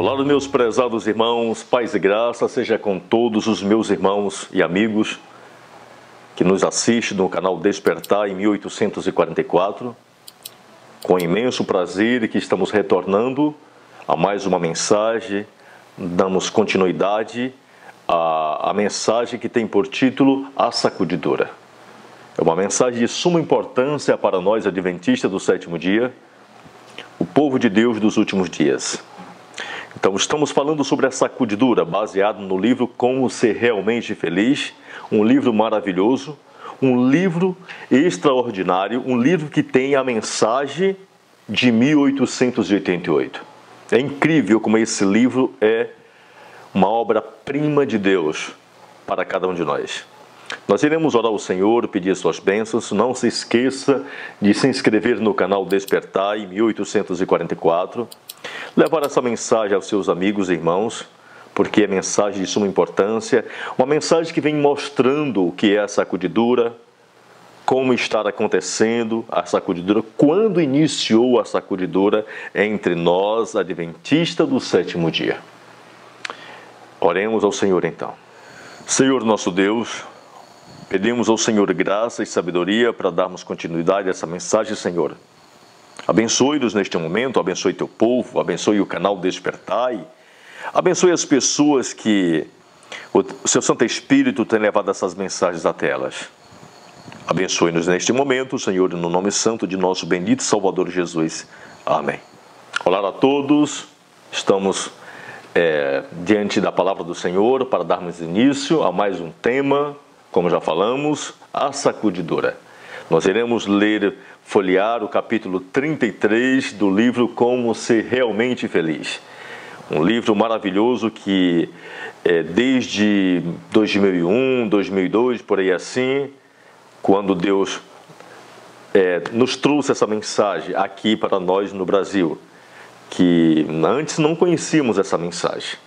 Olá, meus prezados irmãos, paz e graça seja com todos os meus irmãos e amigos que nos assistem no canal Despertar em 1844. Com imenso prazer que estamos retornando a mais uma mensagem, damos continuidade à mensagem que tem por título A Sacudidora. É uma mensagem de suma importância para nós adventistas do sétimo dia, o povo de Deus dos últimos dias. Então, estamos falando sobre a sacudidura, baseado no livro Como Ser Realmente Feliz, um livro maravilhoso, um livro extraordinário, um livro que tem a mensagem de 1888. É incrível como esse livro é uma obra-prima de Deus para cada um de nós. Nós iremos orar ao Senhor, pedir suas bênçãos. Não se esqueça de se inscrever no canal Despertar em 1844. Levar essa mensagem aos seus amigos e irmãos, porque é mensagem de suma importância, uma mensagem que vem mostrando o que é a sacudidura, como está acontecendo a sacudidura, quando iniciou a sacudidura entre nós, adventistas do sétimo dia. Oremos ao Senhor então. Senhor nosso Deus, pedimos ao Senhor graça e sabedoria para darmos continuidade a essa mensagem, Senhor. Abençoe-nos neste momento, abençoe teu povo, abençoe o canal Despertai, abençoe as pessoas que o seu Santo Espírito tem levado essas mensagens até elas. Abençoe-nos neste momento, Senhor, no nome santo de nosso bendito Salvador Jesus. Amém. Olá a todos, estamos diante da palavra do Senhor para darmos início a mais um tema, como já falamos, a sacudidora. Nós iremos folhear o capítulo 33 do livro Como Ser Realmente Feliz. Um livro maravilhoso que desde 2001, 2002, por aí assim, quando Deus nos trouxe essa mensagem aqui para nós no Brasil, que antes não conhecíamos essa mensagem.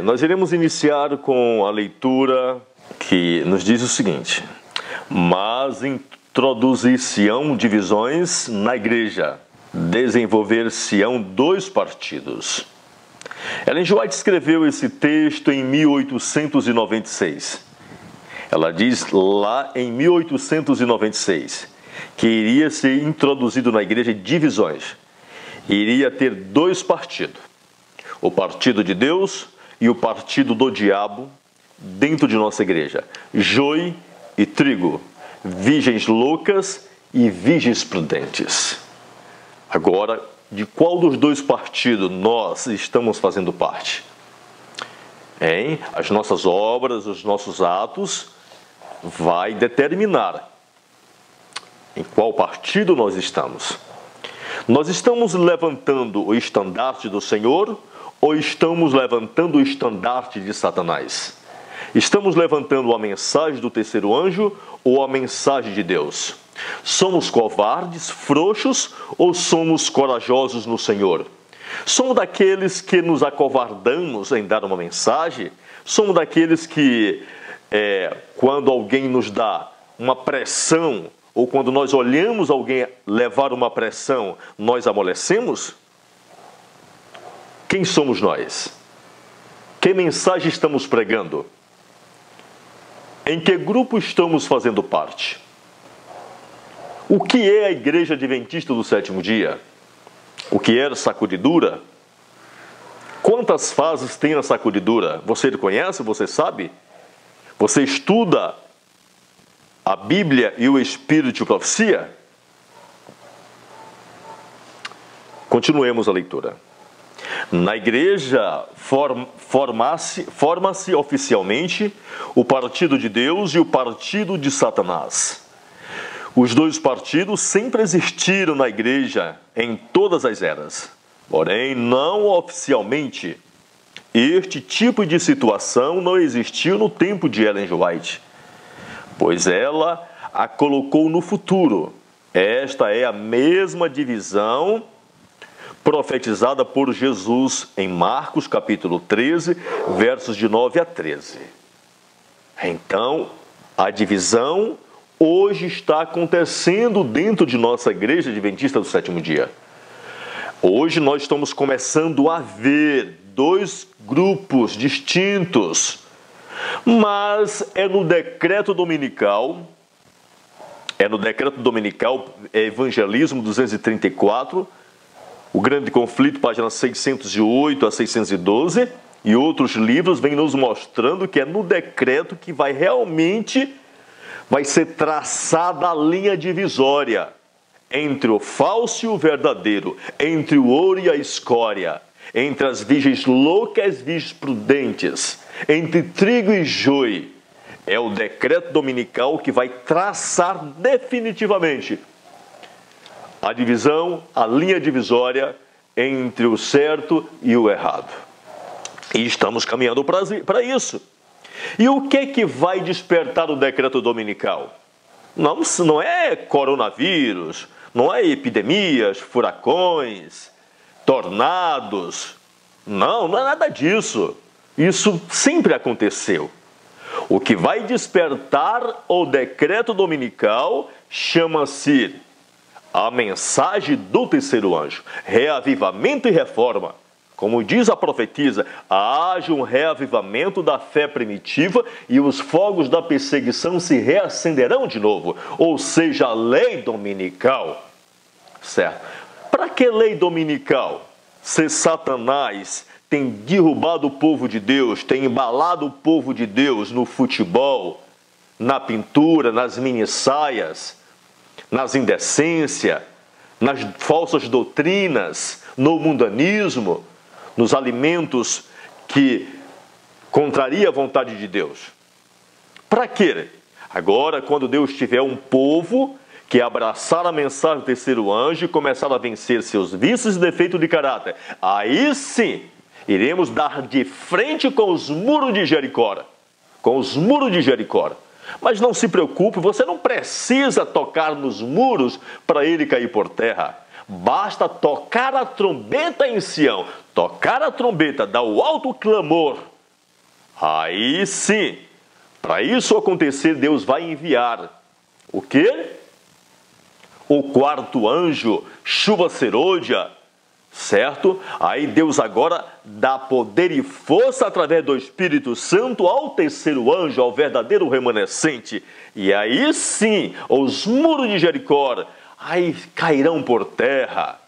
Nós iremos iniciar com a leitura que nos diz o seguinte: mas introduzir-se-ão divisões na igreja, desenvolver-se-ão dois partidos. Ellen G. White escreveu esse texto em 1896. Ela diz lá em 1896 que iria ser introduzido na igreja divisões. Iria ter dois partidos: o partido de Deus e o partido do diabo dentro de nossa igreja. Joio e trigo, virgens loucas e virgens prudentes. Agora, de qual dos dois partidos nós estamos fazendo parte? As nossas obras, os nossos atos vai determinar em qual partido nós estamos. Nós estamos levantando o estandarte do Senhor ou estamos levantando o estandarte de Satanás? Estamos levantando a mensagem do terceiro anjo ou a mensagem de Deus? Somos covardes, frouxos ou somos corajosos no Senhor? Somos daqueles que nos acovardamos em dar uma mensagem? Somos daqueles que, quando alguém nos dá uma pressão, ou quando nós olhamos alguém levar uma pressão, nós amolecemos? Quem somos nós? Que mensagem estamos pregando? Em que grupo estamos fazendo parte? O que é a Igreja Adventista do sétimo dia? O que é a sacudidura? Quantas fases tem a sacudidura? Você conhece? Você sabe? Você estuda a Bíblia e o Espírito de profecia? Continuemos a leitura. Na igreja forma-se oficialmente o partido de Deus e o partido de Satanás. Os dois partidos sempre existiram na igreja em todas as eras, porém não oficialmente. Este tipo de situação não existiu no tempo de Ellen G. White, pois ela a colocou no futuro. Esta é a mesma divisão profetizada por Jesus em Marcos capítulo 13, versos de 9 a 13. Então, a divisão hoje está acontecendo dentro de nossa igreja adventista do sétimo dia. Hoje nós estamos começando a ver dois grupos distintos, mas é no decreto dominical, Evangelismo 234, o Grande Conflito, páginas 608 a 612, e outros livros vêm nos mostrando que é no decreto que vai ser traçada a linha divisória entre o falso e o verdadeiro, entre o ouro e a escória, entre as virgens loucas e as virgens prudentes, entre trigo e joio. É o decreto dominical que vai traçar definitivamente a divisão, a linha divisória entre o certo e o errado. E estamos caminhando para isso. E o que vai despertar o decreto dominical? Não é coronavírus, não é epidemias, furacões, tornados. Não é nada disso. Isso sempre aconteceu. O que vai despertar o decreto dominical chama-se a mensagem do terceiro anjo, reavivamento e reforma. Como diz a profetisa, haja um reavivamento da fé primitiva e os fogos da perseguição se reacenderão de novo. Ou seja, a lei dominical. Certo? Para que lei dominical? Se Satanás tem derrubado o povo de Deus, tem embalado o povo de Deus no futebol, na pintura, nas minissaias, nas indecências, nas falsas doutrinas, no mundanismo, nos alimentos que contraria a vontade de Deus. Para quê? Agora, quando Deus tiver um povo que abraçar a mensagem do terceiro anjo e começar a vencer seus vícios e defeitos de caráter, aí sim, iremos dar de frente com os muros de Jericó. Com os muros de Jericó. Mas não se preocupe, você não precisa tocar nos muros para ele cair por terra. Basta tocar a trombeta em Sião, tocar a trombeta, dar o alto clamor. Aí sim, para isso acontecer, Deus vai enviar o quê? O quarto anjo, chuva serôdia, certo? Aí Deus agora dá poder e força através do Espírito Santo ao terceiro anjo, ao verdadeiro remanescente. E aí sim, os muros de Jericó aí cairão por terra.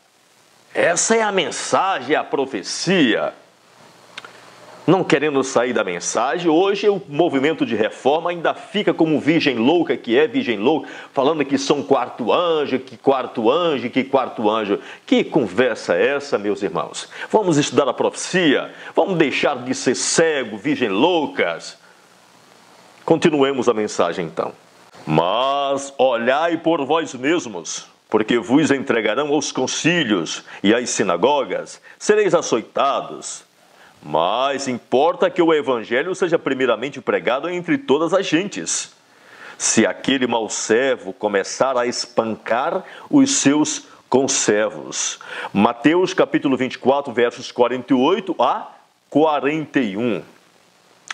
Essa é a mensagem, a profecia. Não querendo sair da mensagem, hoje o movimento de reforma ainda fica como virgem louca, que é virgem louca, falando que são quarto anjo, que quarto anjo, que quarto anjo. Que conversa é essa, meus irmãos? Vamos estudar a profecia? Vamos deixar de ser cego, virgem loucas? Continuemos a mensagem então. Mas olhai por vós mesmos, porque vos entregarão aos concílios e às sinagogas, sereis açoitados. Mas importa que o evangelho seja primeiramente pregado entre todas as gentes. Se aquele mau servo começar a espancar os seus conservos. Mateus capítulo 24, versos 48 a 41.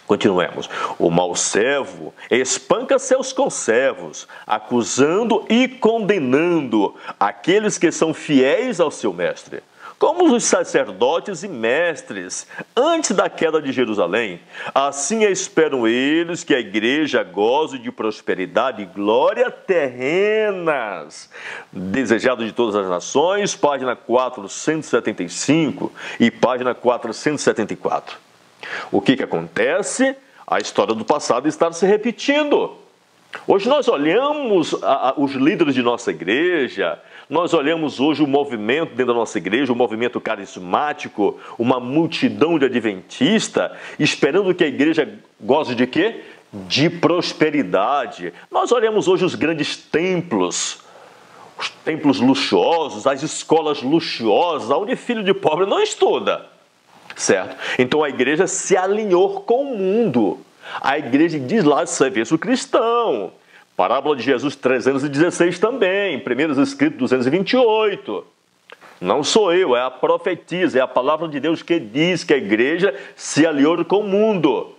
Continuemos. O mau servo espanca seus conservos, acusando e condenando aqueles que são fiéis ao seu mestre. Como os sacerdotes e mestres, antes da queda de Jerusalém, assim esperam eles que a igreja goze de prosperidade e glória terrenas. Desejado de todas as nações, página 475 e página 474. O que acontece? A história do passado está se repetindo. Hoje nós olhamos os líderes de nossa igreja, nós olhamos hoje o movimento dentro da nossa igreja, o movimento carismático, uma multidão de adventistas, esperando que a igreja goze de quê? De prosperidade. Nós olhamos hoje os grandes templos, os templos luxuosos, as escolas luxuosas, onde filho de pobre não estuda, certo? Então a igreja se alinhou com o mundo. A igreja diz lá de serviço cristão. Parábola de Jesus 316 também, Primeiros Escritos 228. Não sou eu, é a profetisa, é a palavra de Deus que diz que a igreja se aliou com o mundo.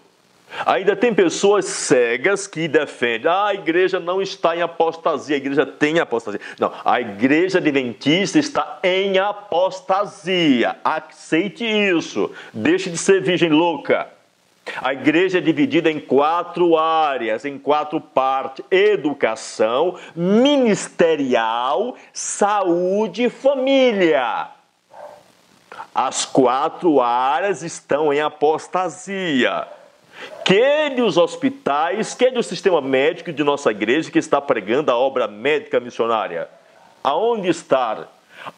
Ainda tem pessoas cegas que defendem, a igreja não está em apostasia, a igreja tem apostasia. Não, a igreja adventista está em apostasia. Aceite isso. Deixe de ser virgem louca. A igreja é dividida em 4 áreas, em 4 partes: educação, ministerial, saúde e família. As 4 áreas estão em apostasia. Quer os hospitais, quer o sistema médico de nossa igreja que está pregando a obra médica missionária. Aonde está?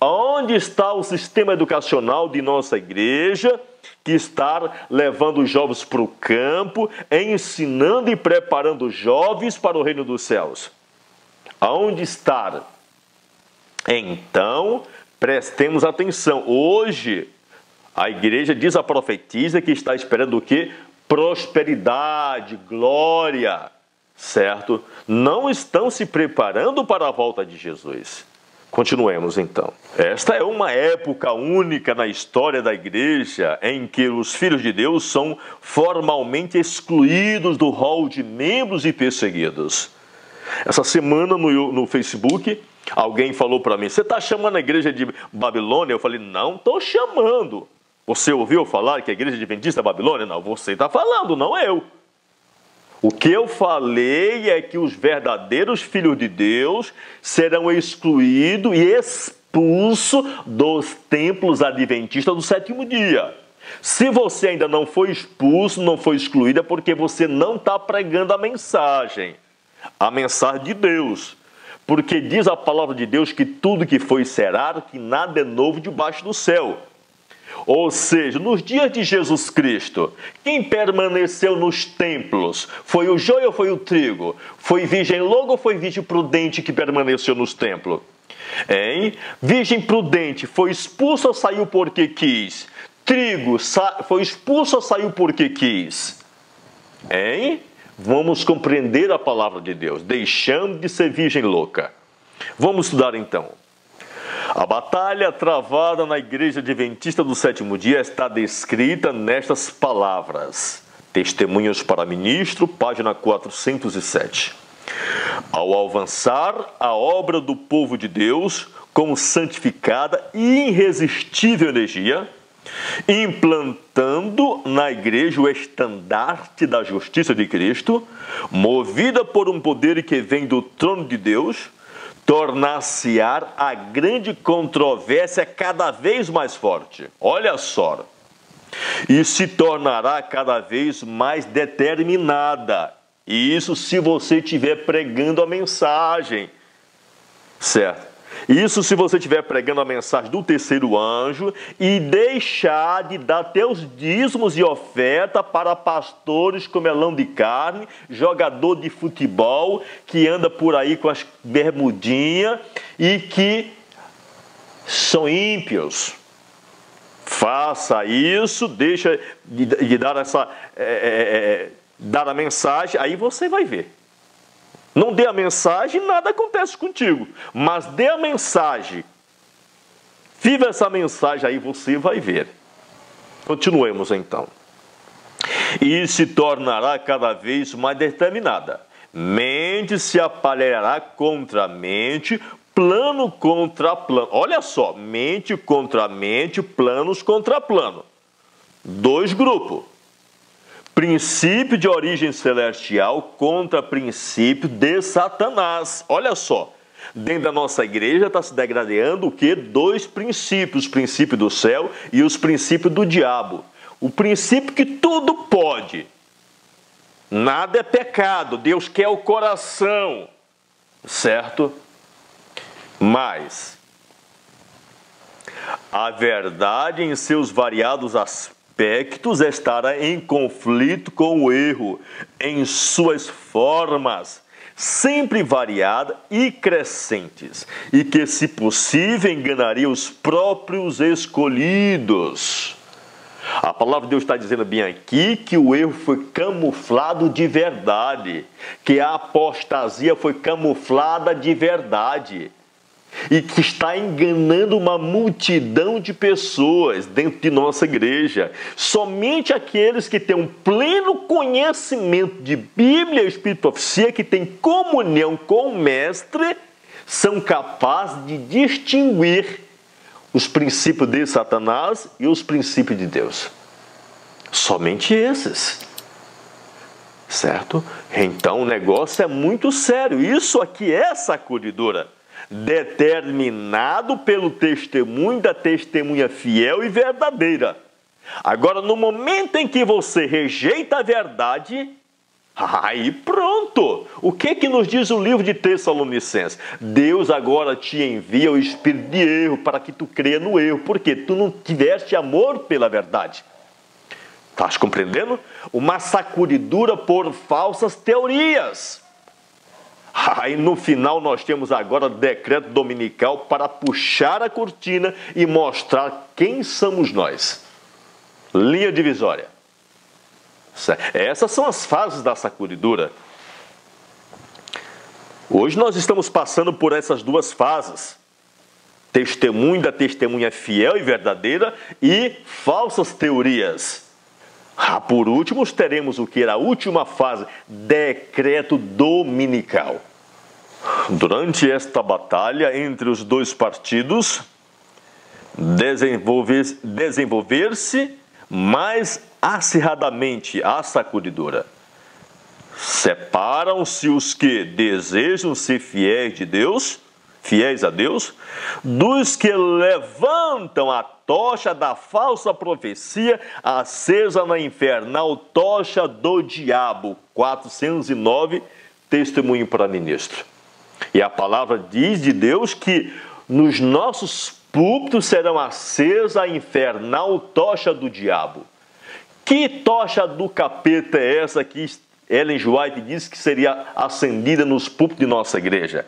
Aonde está o sistema educacional de nossa igreja que está levando os jovens para o campo, ensinando e preparando os jovens para o reino dos céus? Aonde está? Então, prestemos atenção. Hoje, a igreja diz a profetisa que está esperando o quê? Prosperidade, glória, certo? Não estão se preparando para a volta de Jesus. Continuemos então. Esta é uma época única na história da igreja em que os filhos de Deus são formalmente excluídos do rol de membros e perseguidos. Essa semana no Facebook, alguém falou para mim: você está chamando a igreja de Babilônia? Eu falei: não estou chamando. Você ouviu falar que a igreja adventista é Babilônia? Não, você está falando, não eu. O que eu falei é que os verdadeiros filhos de Deus serão excluídos e expulsos dos templos adventistas do 7º dia. Se você ainda não foi expulso, não foi excluído, é porque você não está pregando a mensagem de Deus. Porque diz a palavra de Deus que tudo que foi será, que nada é novo debaixo do céu. Ou seja, nos dias de Jesus Cristo, quem permaneceu nos templos? Foi o joio ou foi o trigo? Foi virgem louca ou foi virgem prudente que permaneceu nos templos? Hein? Virgem prudente foi expulsa ou saiu porque quis? Trigo foi expulso ou saiu porque quis? Hein? Vamos compreender a palavra de Deus, deixando de ser virgem louca. Vamos estudar então. A batalha travada na igreja adventista do 7º dia está descrita nestas palavras. Testemunhos para ministro, página 407. Ao avançar a obra do povo de Deus com santificada e irresistível energia, implantando na igreja o estandarte da justiça de Cristo, movida por um poder que vem do trono de Deus, tornar-se-á a grande controvérsia cada vez mais forte. Olha só. E se tornará cada vez mais determinada. Isso se você estiver pregando a mensagem. Certo? Isso se você estiver pregando a mensagem do 3º anjo e deixar de dar teus dízimos e oferta para pastores com melão de carne, jogador de futebol que anda por aí com as bermudinhas e que são ímpios. Faça isso, deixa de dar dar a mensagem, aí você vai ver. Não dê a mensagem, nada acontece contigo. Mas dê a mensagem. Viva essa mensagem, aí você vai ver. Continuemos então. E se tornará cada vez mais determinada. Mente se aparelhará contra mente, plano contra plano. Olha só, mente contra mente, planos contra plano. 2 grupos. Princípio de origem celestial contra princípio de Satanás. Olha só, dentro da nossa igreja está se degradando o quê? 2 princípios, o princípio do céu e os princípios do diabo. O princípio que tudo pode, nada é pecado, Deus quer o coração, certo? Mas a verdade em seus variados aspectos estará em conflito com o erro em suas formas, sempre variadas e crescentes, e que, se possível, enganaria os próprios escolhidos. A palavra de Deus está dizendo bem aqui que o erro foi camuflado de verdade, que a apostasia foi camuflada de verdade. e que está enganando uma multidão de pessoas dentro de nossa igreja. Somente aqueles que têm um pleno conhecimento de Bíblia e Espírito e Profecia, que têm comunhão com o Mestre, são capazes de distinguir os princípios de Satanás e os princípios de Deus. Somente esses. Certo? Então o negócio é muito sério. Isso aqui é sacudidora. Determinado pelo testemunho da testemunha fiel e verdadeira. Agora, no momento em que você rejeita a verdade, aí pronto! O que nos diz o livro de Tessalonicenses? Deus agora te envia o espírito de erro para que tu creia no erro, porque tu não tiveste amor pela verdade. Estás compreendendo? Uma sacudidura por falsas teorias. Aí no final nós temos agora decreto dominical para puxar a cortina e mostrar quem somos nós. Linha divisória. Essas são as fases da sacudidura. Hoje nós estamos passando por essas duas fases. Testemunho da testemunha fiel e verdadeira e falsas teorias. Por último, teremos o que era a última fase, decreto dominical. Durante esta batalha entre os dois partidos, desenvolver-se mais acirradamente a sacudidora. Separam-se os que desejam ser fiéis a Deus, dos que levantam a tocha da falsa profecia acesa na infernal tocha do diabo. 409, testemunho para ministro. E a palavra diz de Deus que nos nossos púlpitos serão acesa a infernal tocha do diabo. Que tocha do capeta é essa que Ellen G. White diz que seria acendida nos púlpitos de nossa igreja?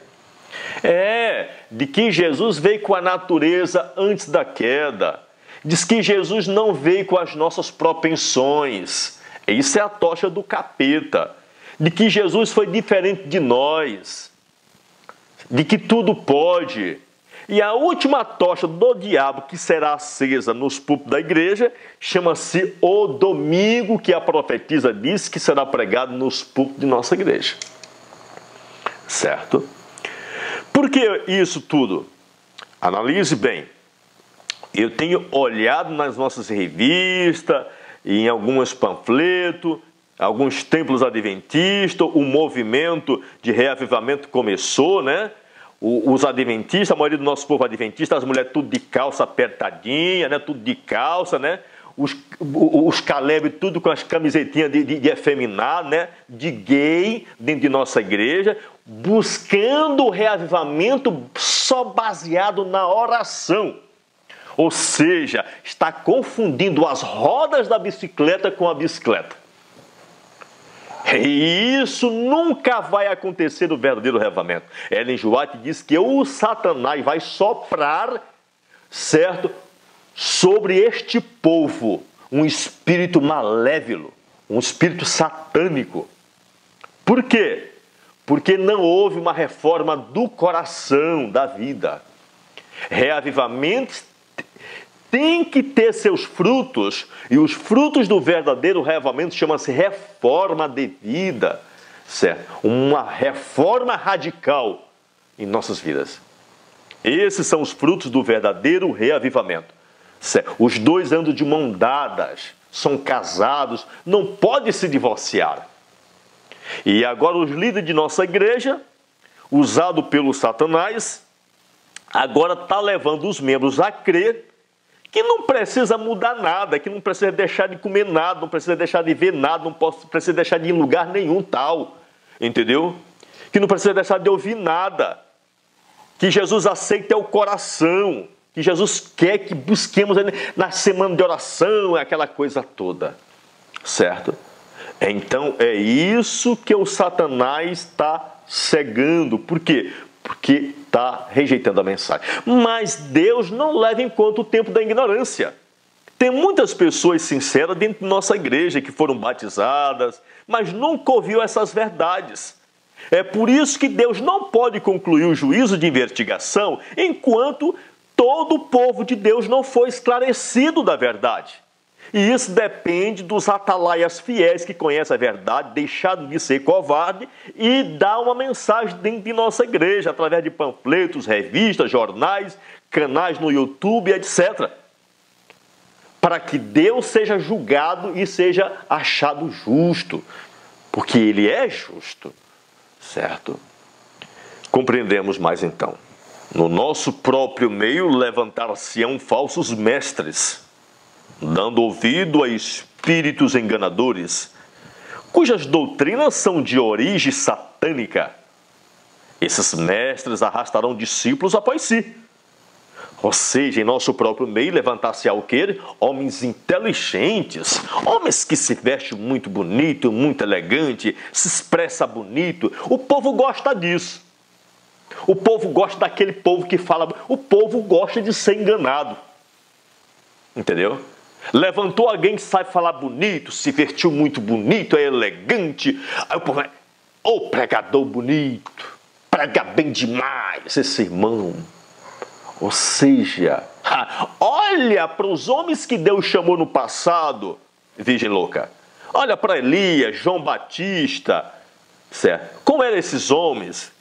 De que Jesus veio com a natureza antes da queda. Diz que Jesus não veio com as nossas propensões. Isso é a tocha do capeta. De que Jesus foi diferente de nós. De que tudo pode. E a última tocha do diabo que será acesa nos púlpitos da igreja chama-se o domingo, que a profetisa disse que será pregado nos púlpitos de nossa igreja. Certo? Por que isso tudo? Analise bem. Eu tenho olhado nas nossas revistas, em alguns panfletos, alguns templos adventistas, o movimento de reavivamento começou, né? Os adventistas, a maioria do nosso povo adventista, as mulheres tudo de calça apertadinha, né? Tudo de calça, né? Os Caleb tudo com as camisetinhas de efeminado, né? De gay dentro de nossa igreja, buscando o reavivamento só baseado na oração. Ou seja, está confundindo as rodas da bicicleta com a bicicleta. E isso nunca vai acontecer no verdadeiro reavivamento. Ellen G. White diz que o Satanás vai soprar, certo, sobre este povo um espírito malévolo, um espírito satânico. Por quê? Porque não houve uma reforma do coração, da vida. Reavivamentos tem que ter seus frutos, e os frutos do verdadeiro reavivamento chamam-se reforma de vida, certo? Uma reforma radical em nossas vidas. Esses são os frutos do verdadeiro reavivamento. Certo? Os dois andam de mão dadas, são casados, não podem se divorciar. E agora os líderes de nossa igreja, usado pelo Satanás, agora está levando os membros a crer que não precisa mudar nada, que não precisa deixar de comer nada, não precisa deixar de ver nada, não precisa deixar de ir em lugar nenhum tal, entendeu? Que não precisa deixar de ouvir nada, que Jesus aceita o coração, que Jesus quer que busquemos na semana de oração, aquela coisa toda, certo? Então é isso que o Satanás está cegando. Por quê? Porque está rejeitando a mensagem. Mas Deus não leva em conta o tempo da ignorância. Tem muitas pessoas sinceras dentro de nossa igreja que foram batizadas, mas nunca ouviu essas verdades. É por isso que Deus não pode concluir o juízo de investigação enquanto todo o povo de Deus não for esclarecido da verdade. E isso depende dos atalaias fiéis que conhecem a verdade, deixaram de ser covarde e dá uma mensagem dentro de nossa igreja, através de panfletos, revistas, jornais, canais no YouTube, etc. Para que Deus seja julgado e seja achado justo, porque Ele é justo, certo? Compreendemos mais então. No nosso próprio meio levantar-se-ão falsos mestres, dando ouvido a espíritos enganadores, cujas doutrinas são de origem satânica. Esses mestres arrastarão discípulos após si. Ou seja, em nosso próprio meio levantar-se-á o quê? Homens inteligentes, homens que se vestem muito bonito, muito elegante, se expressa bonito. O povo gosta disso. O povo gosta daquele povo que fala. O povo gosta de ser enganado. Entendeu? Levantou alguém que sabe falar bonito, se vestiu muito bonito, é elegante. Aí o povo vai, ô pregador bonito, prega bem demais esse irmão. Ou seja, olha para os homens que Deus chamou no passado, virgem louca. Olha para Elias, João Batista, certo? Como eram esses homens?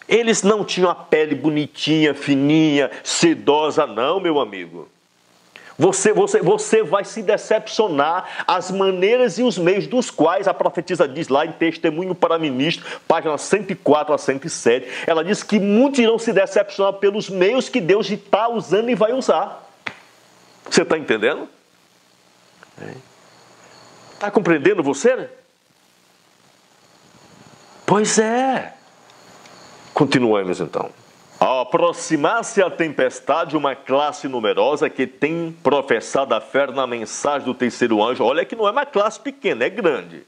Eles não tinham a pele bonitinha, fininha, sedosa, não, meu amigo. Você vai se decepcionar as maneiras e os meios dos quais a profetisa diz lá em Testemunho para Ministro, página 104 a 107. Ela diz que muitos irão se decepcionar pelos meios que Deus está usando e vai usar. Você está entendendo? Está compreendendo você? Pois é. Continuamos então. Ao aproximar-se a tempestade, uma classe numerosa que tem professado a fé na mensagem do terceiro anjo, olha que não é uma classe pequena, é grande,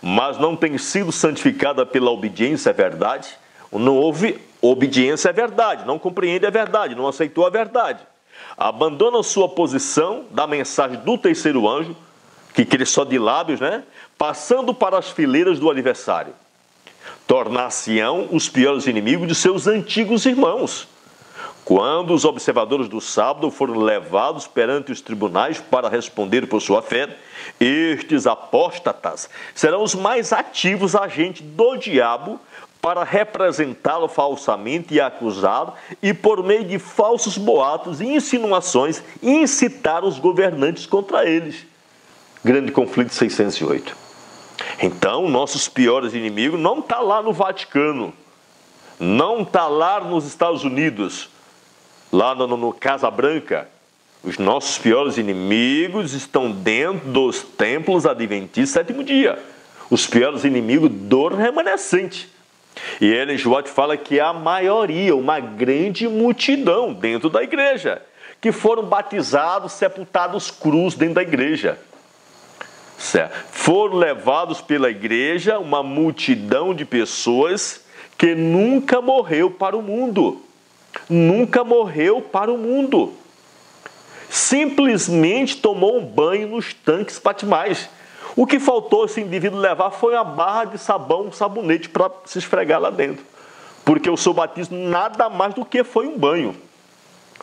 mas não tem sido santificada pela obediência à verdade, não houve obediência à verdade, não compreende a verdade, não aceitou a verdade, abandona sua posição da mensagem do terceiro anjo, que crê só de lábios, né? Passando para as fileiras do adversário. Tornar-se-ão os piores inimigos de seus antigos irmãos. Quando os observadores do sábado foram levados perante os tribunais para responder por sua fé, estes apóstatas serão os mais ativos agentes do diabo para representá-lo falsamente e acusá-lo e, por meio de falsos boatos e insinuações, incitar os governantes contra eles. Grande conflito 608. Então, nossos piores inimigos não estão lá no Vaticano, não está lá nos Estados Unidos, lá no Casa Branca. Os nossos piores inimigos estão dentro dos templos adventistas sétimo dia. Os piores inimigos do remanescente. E Ellen G. White fala que a maioria, uma grande multidão dentro da igreja, que foram batizados, sepultados cruz dentro da igreja. Certo. Foram levados pela igreja uma multidão de pessoas que nunca morreu para o mundo. Nunca morreu para o mundo. Simplesmente tomou um banho nos tanques batismais. O que faltou esse indivíduo levar foi uma barra de sabão, um sabonete para se esfregar lá dentro. Porque o seu batismo nada mais do que foi um banho.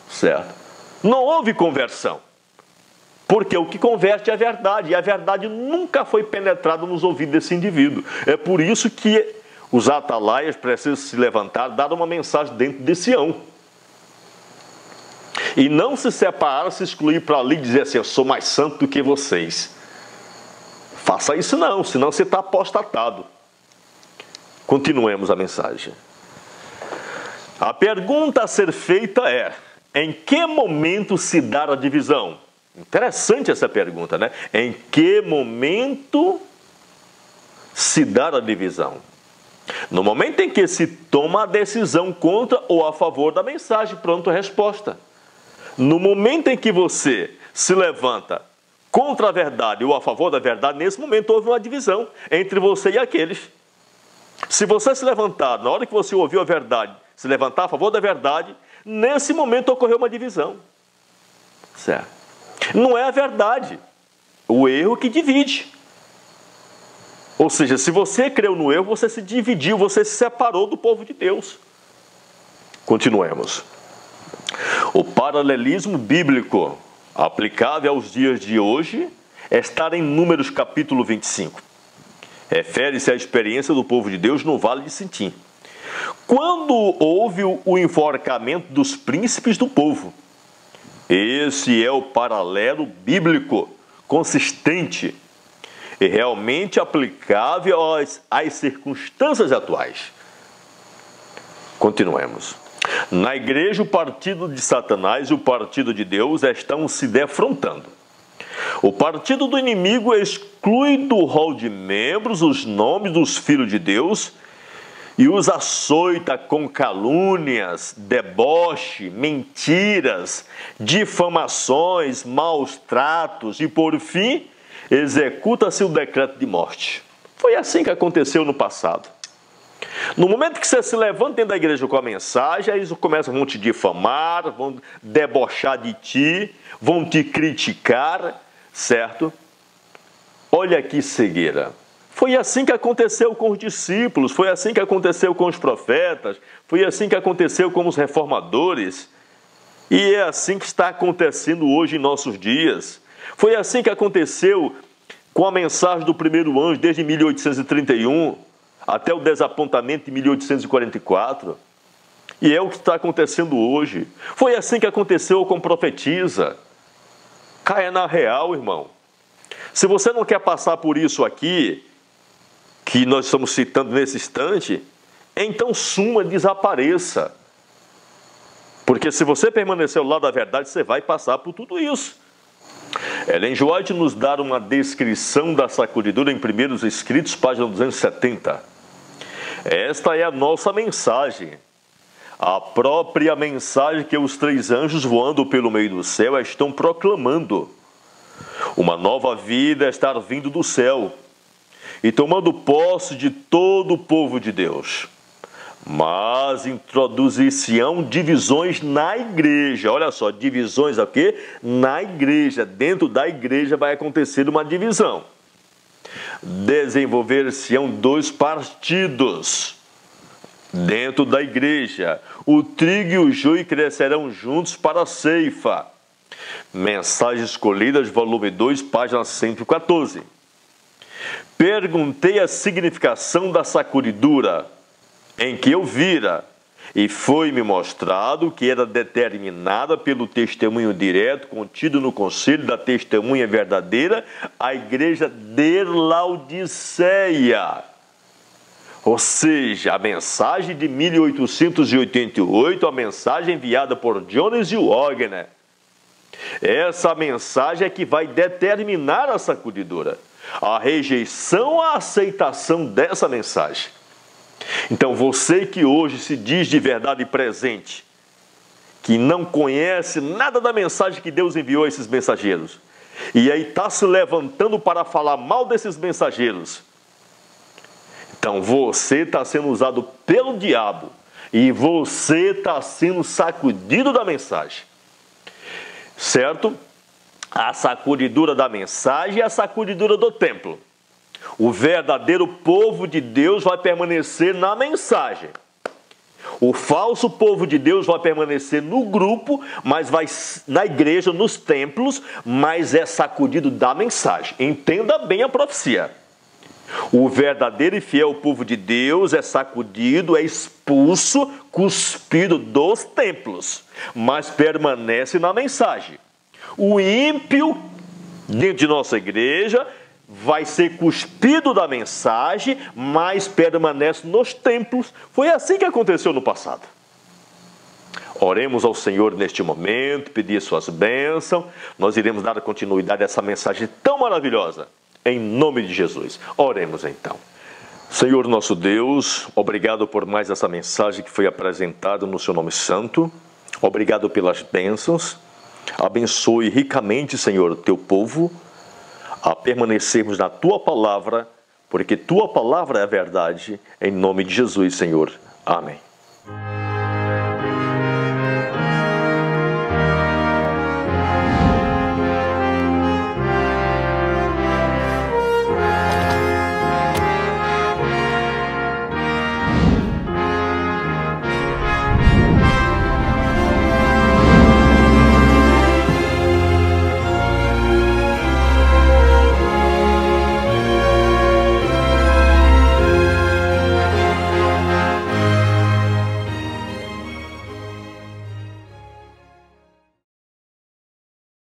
Certo? Não houve conversão. Porque o que converte é a verdade, e a verdade nunca foi penetrada nos ouvidos desse indivíduo. É por isso que os atalaias precisam se levantar, dar uma mensagem dentro de Sião. E não se separar, se excluir para ali e dizer assim, eu sou mais santo do que vocês. Faça isso não, senão você está apostatado. Continuemos a mensagem. A pergunta a ser feita é, em que momento se dá a divisão? Interessante essa pergunta, né? Em que momento se dá a divisão? No momento em que se toma a decisão contra ou a favor da mensagem, pronto, a resposta. No momento em que você se levanta contra a verdade ou a favor da verdade, nesse momento houve uma divisão entre você e aqueles. Se você se levantar, na hora que você ouviu a verdade, se levantar a favor da verdade, nesse momento ocorreu uma divisão. Certo? Não é a verdade, o erro que divide. Ou seja, se você creu no erro, você se dividiu, você se separou do povo de Deus. Continuemos. O paralelismo bíblico aplicável aos dias de hoje está em Números capítulo 25. Refere-se à experiência do povo de Deus no Vale de Sintim, quando houve o enforcamento dos príncipes do povo. Esse é o paralelo bíblico consistente e realmente aplicável às circunstâncias atuais. Continuemos. Na igreja, o partido de Satanás e o partido de Deus estão se defrontando. O partido do inimigo exclui do rol de membros os nomes dos filhos de Deus e os açoita com calúnias, deboche, mentiras, difamações, maus tratos e, por fim, executa-se o decreto de morte. Foi assim que aconteceu no passado. No momento que você se levanta dentro da igreja com a mensagem, eles vão te difamar, vão debochar de ti, vão te criticar, certo? Olha que cegueira. Foi assim que aconteceu com os discípulos, foi assim que aconteceu com os profetas, foi assim que aconteceu com os reformadores. E é assim que está acontecendo hoje em nossos dias. Foi assim que aconteceu com a mensagem do primeiro anjo desde 1831 até o desapontamento de 1844. E é o que está acontecendo hoje. Foi assim que aconteceu com profetisa. Caia na real, irmão. Se você não quer passar por isso aqui, que nós estamos citando nesse instante, então suma, desapareça. Porque se você permanecer ao lado da verdade, você vai passar por tudo isso. Ellen G. White nos dá uma descrição da sacudidura em Primeiros Escritos, página 270. Esta é a nossa mensagem. A própria mensagem que os três anjos voando pelo meio do céu estão proclamando. Uma nova vida está vindo do céu e tomando posse de todo o povo de Deus. Mas introduzir-se-ão divisões na igreja. Olha só, divisões aqui na igreja. Dentro da igreja vai acontecer uma divisão. Desenvolver-se-ão dois partidos dentro da igreja. O trigo e o joio crescerão juntos para a ceifa. Mensagens Escolhidas, volume 2, página 114. Perguntei a significação da sacudidura, em que eu vira, e foi-me mostrado que era determinada pelo testemunho direto contido no conselho da testemunha verdadeira, a igreja de Laodiceia. Ou seja, a mensagem de 1888, a mensagem enviada por Jones e Wagner. Essa mensagem é que vai determinar a sacudidura, a rejeição, a aceitação dessa mensagem. Então você que hoje se diz de verdade presente, que não conhece nada da mensagem que Deus enviou a esses mensageiros, e aí está se levantando para falar mal desses mensageiros, então você está sendo usado pelo diabo e você está sendo sacudido da mensagem, certo? A sacudidura da mensagem e a sacudidura do templo. O verdadeiro povo de Deus vai permanecer na mensagem. O falso povo de Deus vai permanecer no grupo, mas vai na igreja, nos templos, mas é sacudido da mensagem. Entenda bem a profecia. O verdadeiro e fiel povo de Deus é sacudido, é expulso, cuspido dos templos, mas permanece na mensagem. O ímpio, dentro de nossa igreja, vai ser cuspido da mensagem, mas permanece nos templos. Foi assim que aconteceu no passado. Oremos ao Senhor neste momento, pedir suas bênçãos. Nós iremos dar continuidade a essa mensagem tão maravilhosa, em nome de Jesus. Oremos então. Senhor nosso Deus, obrigado por mais essa mensagem que foi apresentada no seu nome santo. Obrigado pelas bênçãos. Abençoe ricamente, Senhor, o teu povo, a permanecermos na tua palavra, porque tua palavra é a verdade, em nome de Jesus, Senhor. Amém.